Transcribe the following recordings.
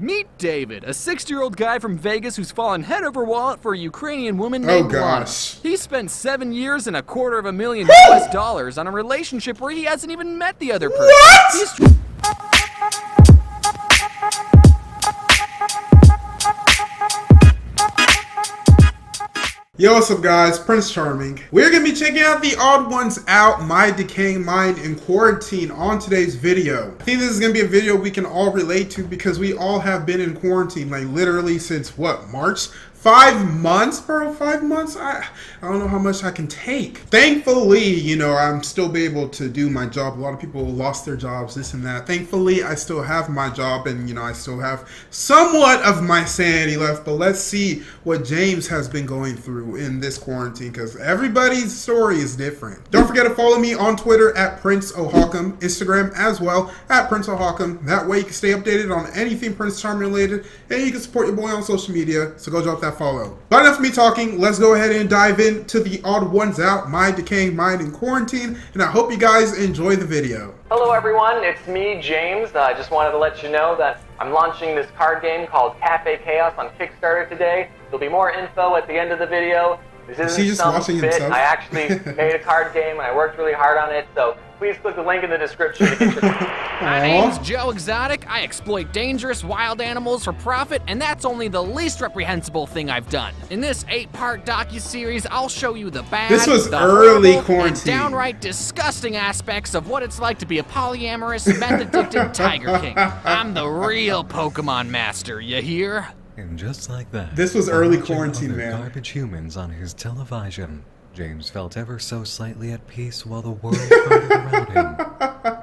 Meet David, a 60-year-old guy from Vegas who's fallen head over wallet for a Ukrainian woman named Lana. He spent 7 years and $250,000 US on a relationship where he hasn't even met the other person. What? Yo, what's up guys, Prince Charming. We're going to be checking out The Odd Ones Out, My Decaying Mind in Quarantine on today's video. I think this is going to be a video we can all relate to because we all have been in quarantine, like literally since what, March? 5 months, bro? 5 months? I don't know how much I can take. Thankfully, you know, I'm still be able to do my job. A lot of people lost their jobs, this and that. Thankfully, I still have my job and, you know, I still have somewhat of my sanity left. But let's see what James has been going through in this quarantine because everybody's story is different. Don't forget to follow me on Twitter at Prince O'Hawcom, Instagram as well at Prince O'Hawcom. That way you can stay updated on anything Prince Charming related and you can support your boy on social media. So go drop that follow. But enough of me talking, let's go ahead and dive into The Odd Ones Out, My Decaying Mind in Quarantine, and I hope you guys enjoy the video. Hello everyone, it's me, James. I just wanted to let you know that I'm launching this card game called Cafe Chaos on Kickstarter today. There'll be more info at the end of the video. This isn't some bit. I actually made a card game and I worked really hard on it, so please click the link in the description to get your... My name's Joe Exotic. I exploit dangerous wild animals for profit, and that's only the least reprehensible thing I've done. In this 8-part docuseries, I'll show you the bad, this was the early horrible, quarantine, and downright disgusting aspects of what it's like to be a polyamorous, meth-addicted Tiger King. I'm the real Pokemon master, you hear? And just like that, this was early quarantine, man. Garbage humans on his television. James felt ever so slightly at peace while the world crowded around him.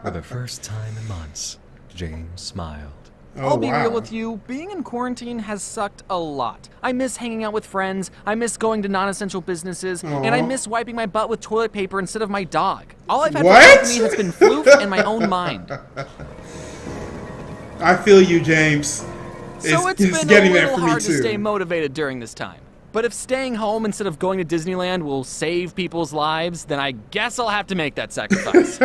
For the first time in months, James smiled. I'll be real with you, being in quarantine has sucked a lot. I miss hanging out with friends, I miss going to non-essential businesses, and I miss wiping my butt with toilet paper instead of my dog. All I've had for me has been floof and my own mind. I feel you, James. So it's been a little hard to stay motivated during this time. But if staying home instead of going to Disneyland will save people's lives, then I guess I'll have to make that sacrifice.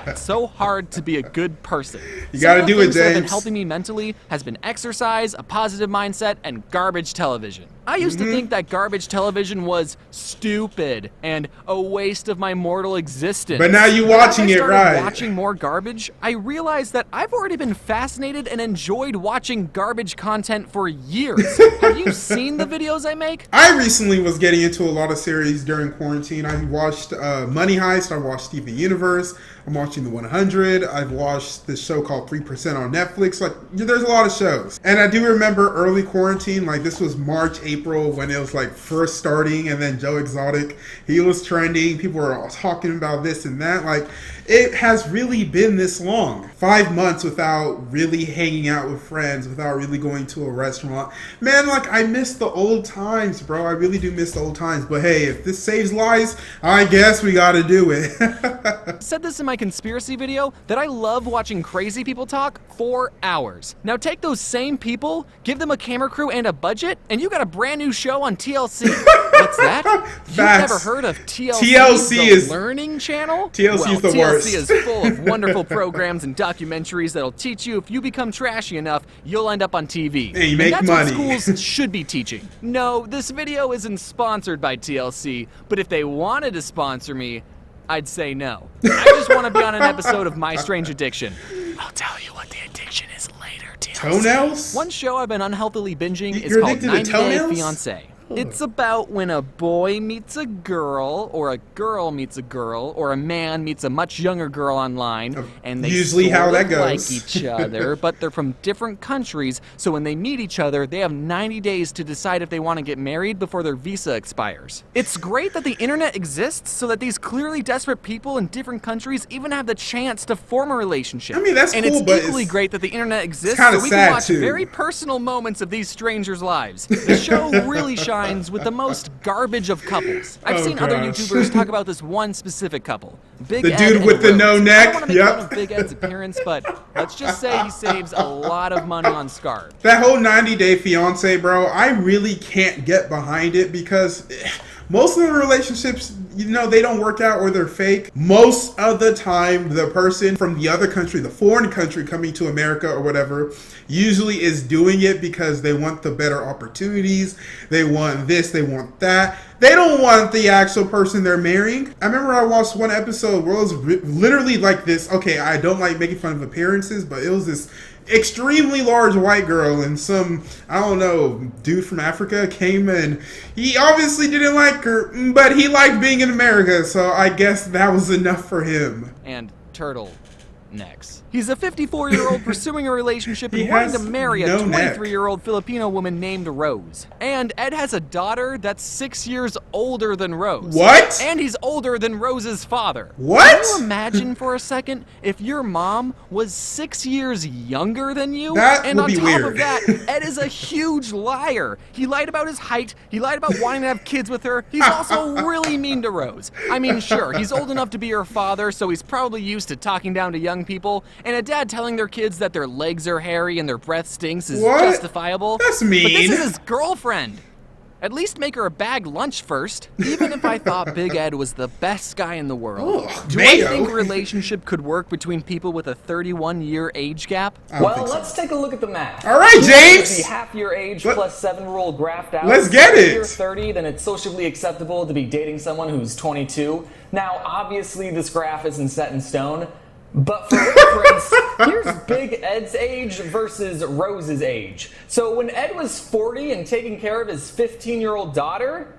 It's so hard to be a good person. You gotta do it, James. Some of the things that have been helping me mentally has been exercise, a positive mindset, and garbage television. I used to think that garbage television was stupid and a waste of my mortal existence. But now you're watching it, right? Watching more garbage, I realized that I've already been fascinated and enjoyed watching garbage content for years. Have you seen the videos I make? I recently was getting into a lot of series during quarantine. I watched Money Heist, I watched Steven Universe, I'm watching The 100, I've watched this show called 3% on Netflix. Like, there's a lot of shows. And I do remember early quarantine, like this was March, April, when it was like first starting, and then Joe Exotic, he was trending, people were all talking about this and that. Like, it has really been this long. 5 months without really hanging out with friends, without really going to a restaurant. Man, like, I miss the old times, bro. I really do miss the old times. But hey, if this saves lives, I guess we gotta do it. I said this in my conspiracy video, that I love watching crazy people talk for hours. Now take those same people, give them a camera crew and a budget, and you got a brand new show on TLC. What's that? You've never heard of TLC? TLC is Learning Channel? TLC is the worst. TLC is full of wonderful programs and documentaries that'll teach you if you become trashy enough, you'll end up on TV. And you make that's money. What schools should be teaching. No, this video isn't sponsored by TLC, but if they wanted to sponsor me, I'd say no. I just want to be on an episode of My Strange Addiction. I'll tell you what the addiction is later, TLC. Toenails? One show I've been unhealthily binging is called 90 Day Fiancé. It's about when a boy meets a girl, or a girl meets a girl, or a man meets a much younger girl online, and they usually sort how that of goes. like each other, but they're from different countries, so when they meet each other, they have 90 days to decide if they want to get married before their visa expires. It's great that the internet exists so that these clearly desperate people in different countries even have the chance to form a relationship. I mean, that's and cool, it's but equally great that the internet exists so we can watch too. very personal moments of these strangers' lives. The show really shines with the most garbage of couples. I've seen other YouTubers talk about this one specific couple. Big the Ed dude with the no neck. I don't want to make fun of Big Ed's appearance, but let's just say he saves a lot of money on scarves. That whole 90 Day Fiancé, bro, I really can't get behind it because most of the relationships you know, they don't work out or they're fake, most of the time the person from the other country, the foreign country coming to America or whatever, usually is doing it because they want the better opportunities. They want this, they want that. They don't want the actual person they're marrying. I remember I watched one episode where it was literally like this. Okay, I don't like making fun of appearances, but it was this extremely large white girl, and some, I don't know, dude from Africa came in. He obviously didn't like her, but he liked being in America, so I guess that was enough for him. And turtle necks. He's a 54-year-old pursuing a relationship and wanting to marry a 23-year-old Filipino woman named Rose. And Ed has a daughter that's 6 years older than Rose. What? And he's older than Rose's father. What? Can you imagine for a second if your mom was 6 years younger than you? That and would on be top weird. of that, Ed is a huge liar. He lied about his height. He lied about wanting to have kids with her. He's also really mean to Rose. I mean, sure, he's old enough to be her father, so he's probably used to talking down to young people. And a dad telling their kids that their legs are hairy and their breath stinks is justifiable. That's mean. But this is his girlfriend. At least make her a bag lunch first. Even if I thought Big Ed was the best guy in the world, do I think a relationship could work between people with a 31-year age gap? Well, let's take a look at the math. All right, James. The half-year age plus 7 rule graphed out. Let's get it. If you're 30, then it's socially acceptable to be dating someone who's 22. Now, obviously, this graph isn't set in stone. But for reference, here's Big Ed's age versus Rose's age. So when Ed was 40 and taking care of his 15-year-old daughter,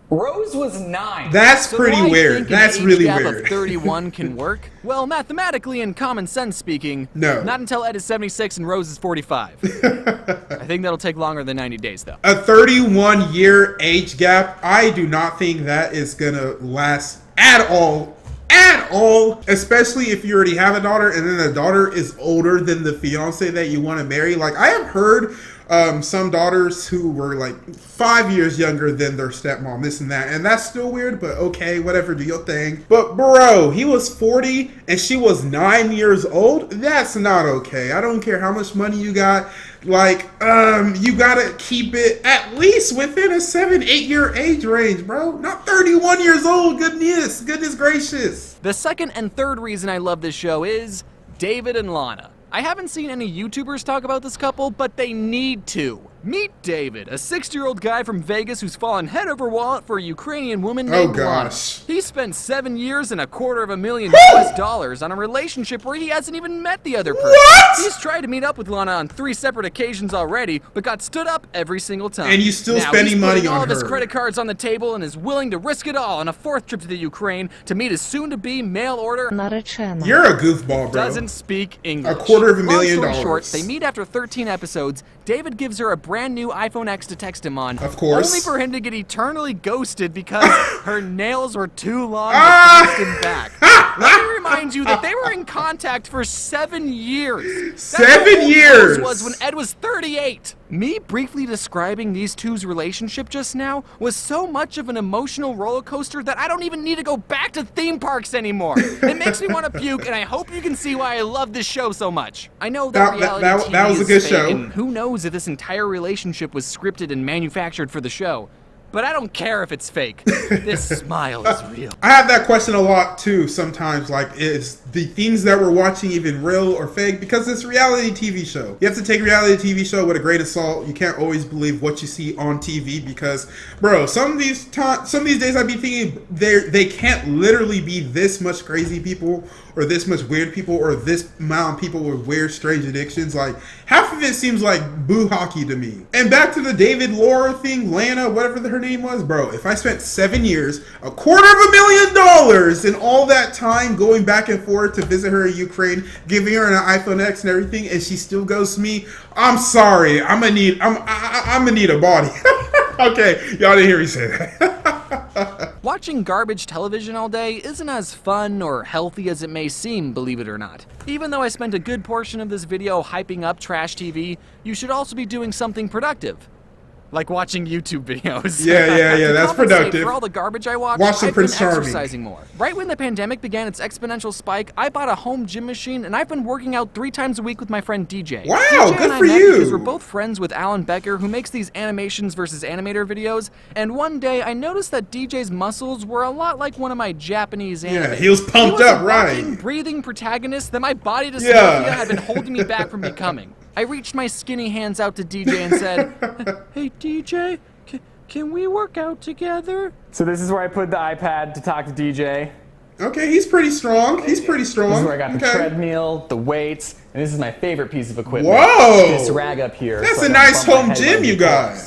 Rose was 9. That's pretty weird. That's really weird. An age gap of 31 can work? Well, mathematically and common sense speaking, no. Not until Ed is 76 and Rose is 45. I think that'll take longer than 90 days, though. A 31-year age gap, I do not think that is gonna last at all. At all, especially if you already have a daughter and then the daughter is older than the fiance that you want to marry. Like, I have heard some daughters who were like 5 years younger than their stepmom, this and that, and that's still weird, but okay, whatever, do your thing. But bro, he was 40 and she was 9 years old. That's not okay. I don't care how much money you got. Like, you gotta keep it at least within a 7-8 year age range, bro. Not 31 years old. Goodness gracious. The second and third reason I love this show is David and Lana. I haven't seen any YouTubers talk about this couple, but they need to. Meet David, a 60-year-old guy from Vegas who's fallen head over wallet for a Ukrainian woman named Lana. He spent 7 years and $250,000 US on a relationship where he hasn't even met the other person. What? He's tried to meet up with Lana on 3 separate occasions already, but got stood up every single time. And he's still spending money on her. He's putting all of his credit cards on the table and is willing to risk it all on a 4th trip to the Ukraine to meet his soon-to-be mail-order. You're a goofball, bro. Doesn't speak English. $250,000. Long story short, they meet after 13 episodes. David gives her a brand new iPhone X to text him on. Of course. Only for him to get eternally ghosted because her nails were too long to text him back. Let me remind you that they were in contact for 7 years. 7 years! Was when Ed was 38. Me briefly describing these two's relationship just now was so much of an emotional roller coaster that I don't even need to go back to theme parks anymore. It makes me want to puke, and I hope you can see why I love this show so much. I know that reality TV that was a good show. And who knows if this entire relationship was scripted and manufactured for the show. But I don't care if it's fake. This smile is real. I have that question a lot too sometimes, like, is the things that we're watching even real or fake? Because it's a reality TV show. You have to take reality TV show with a grain of salt. You can't always believe what you see on TV because, bro, some of these days I'd be thinking they can't literally be this much crazy people or this much weird people or this amount of people with weird, strange addictions. Like, half of it seems like boo hockey to me. And back to the David Laura thing, Lana, whatever her name was, bro, if I spent 7 years, $250,000 and all that time going back and forth to visit her in Ukraine, giving her an iPhone X and everything, and she still ghosts me, I'm sorry, I'm gonna need a body. Okay, y'all didn't hear me say that. Watching garbage television all day isn't as fun or healthy as it may seem, believe it or not. Even though I spent a good portion of this video hyping up trash TV, you should also be doing something productive. Like watching YouTube videos. Yeah, that's productive. For all the garbage I watch some I've Prince been Charming. exercising more. Right when the pandemic began its exponential spike, I bought a home gym machine, and I've been working out 3 times a week with my friend DJ. Wow, DJ good and I for met you. Because we're both friends with Alan Becker, who makes these animations versus animator videos, and one day I noticed that DJ's muscles were a lot like one of my Japanese animators. Yeah, he was pumped up, right? Walking, breathing protagonist that my body dysmorphia had been holding me back from becoming. I reached my skinny hands out to DJ and said, "Hey DJ, can we work out together?" So this is where I put the iPad to talk to DJ. Okay, he's pretty strong. He's pretty strong. This is where I got the treadmill, the weights, and this is my favorite piece of equipment. Whoa! This rag up here. That's so a nice home gym you got.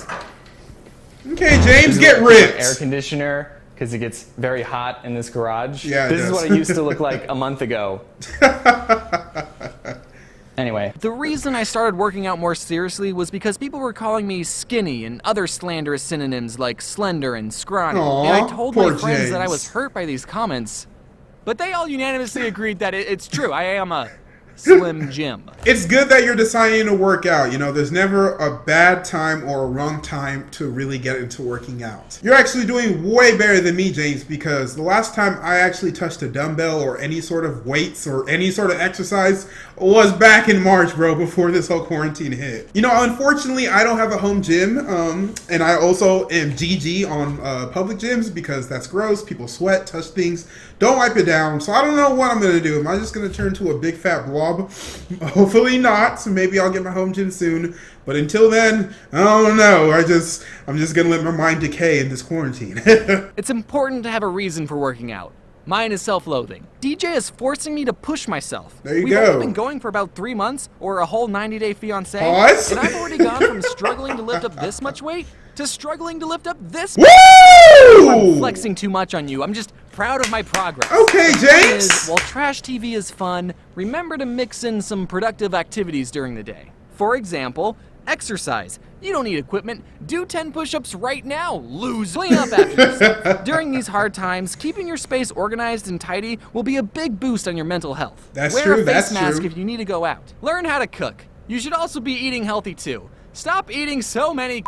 Okay, James, get ripped. Air conditioner, because it gets very hot in this garage. Yeah, this is what it used to look like a month ago. Anyway. The reason I started working out more seriously was because people were calling me skinny and other slanderous synonyms like slender and scrawny. Aw, and I told my poor friends that I James. was hurt by these comments. But they all unanimously agreed that it's true. I am a Slim Jim. It's good that you're deciding to work out. You know, there's never a bad time or a wrong time to really get into working out. You're actually doing way better than me, James, because the last time I actually touched a dumbbell or any sort of weights or any sort of exercise was back in March, bro, before this whole quarantine hit. You know, unfortunately, I don't have a home gym, and I also am GG on public gyms because that's gross. People sweat, touch things, don't wipe it down. So I don't know what I'm gonna do. Am I just gonna turn into a big fat blob? Hopefully not. So maybe I'll get my home gym soon. But until then, I don't know. I'm just gonna let my mind decay in this quarantine. It's important to have a reason for working out. Mine is self-loathing. DJ is forcing me to push myself. There you We've go. only been going for about 3 months, or a whole 90-day fiancé, Pause. and I've already gone from struggling to lift up this much weight to struggling to lift up this Woo! I'm flexing too much on you. I'm just proud of my progress. Okay, James. While trash TV is fun, remember to mix in some productive activities during the day. For example, exercise. You don't need equipment. Do 10 push-ups right now. Lose. Clean up after yourself. During these hard times, keeping your space organized and tidy will be a big boost on your mental health. That's Wear true, a face that's mask true. if you need to go out. Learn how to cook. You should also be eating healthy too. Stop eating so many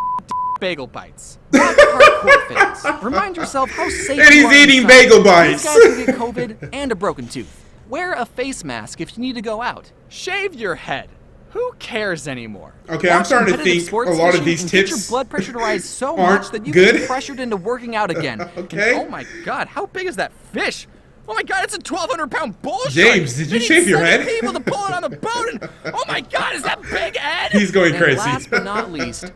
bagel bites. Have hardcore fans. Remind yourself how safe And you he's are eating inside. bagel bites. These guys can get COVID and a broken tooth. Wear a face mask if you need to go out. Shave your head. Who cares anymore? Okay, I'm Watch starting to competitive think sports a lot of fishing these and get tips your blood pressure to rise so aren't much that you good. get pressured into working out again. Okay. And oh my God, how big is that fish? Oh my God, it's a 1,200-pound bull shark. James, did you They need shave your 7 head? people to pull it on the boat, and oh my God, is that Big Ed? He's going And crazy. last but not least,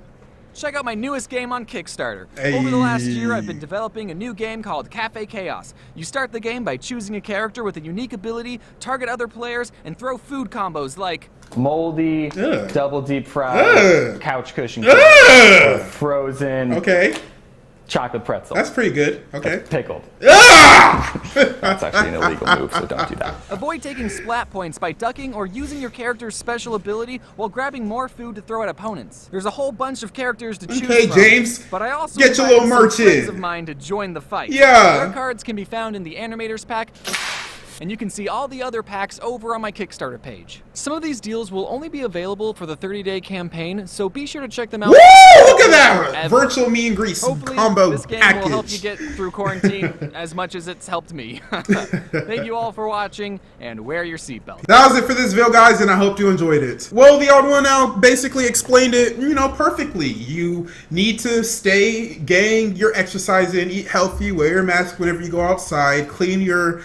check out my newest game on Kickstarter. Over the last year, I've been developing a new game called Cafe Chaos. You start the game by choosing a character with a unique ability, target other players, and throw food combos like Moldy, Ugh. double deep fried, Ugh. couch cushion, Ugh. frozen, Okay, chocolate pretzel, that's pretty good. Okay. pickled. Ah! That's actually an illegal move, so don't do that. Avoid taking splat points by ducking or using your character's special ability while grabbing more food to throw at opponents. There's a whole bunch of characters to choose Okay, from, James, but I also get your invited little some merch friends in. of mine to join the fight. Yeah. Their cards can be found in the Animators pack, and you can see all the other packs over on my Kickstarter page. Some of these deals will only be available for the 30-day campaign, so be sure to check them out. Woo! Look at that! Forever. Virtual meet and greet Hopefully, combo this game package. will help you get through quarantine as much as it's helped me. Thank you all for watching, and wear your seatbelt. That was it for this video, guys, and I hope you enjoyed it. Well, the odd one now basically explained it, perfectly. You need to stay gang, you're exercising, eat healthy, wear your mask whenever you go outside, clean your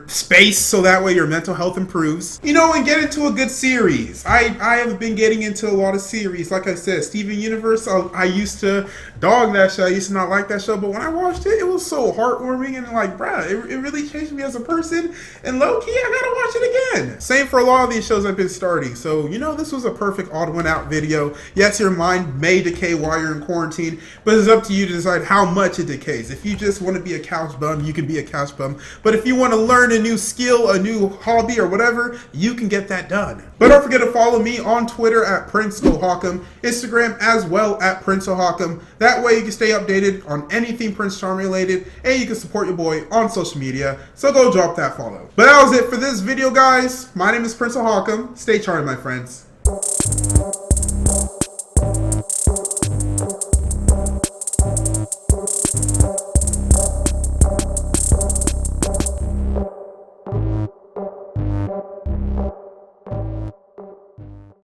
space so that way your mental health improves. And get into a good series. I have been getting into a lot of series. Like I said, Steven Universe, I used to dog that show. I used to not like that show, but when I watched it, it was so heartwarming and like, bruh, it really changed me as a person. And low-key, I gotta watch it again. Same for a lot of these shows I've been starting. So, this was a perfect odd one out video. Yes, your mind may decay while you're in quarantine, but it's up to you to decide how much it decays. If you just want to be a couch bum, you can be a couch bum. But if you want to learn a new skill, a new hobby, or whatever, you can get that done. But don't forget to follow me on Twitter at Prince O'Hawkum, Instagram as well at Prince O'Hawkum. That way you can stay updated on anything Prince Charming related, and you can support your boy on social media. So go drop that follow. But that was it for this video, guys. My name is Prince O'Hawkum. Stay charming, my friends.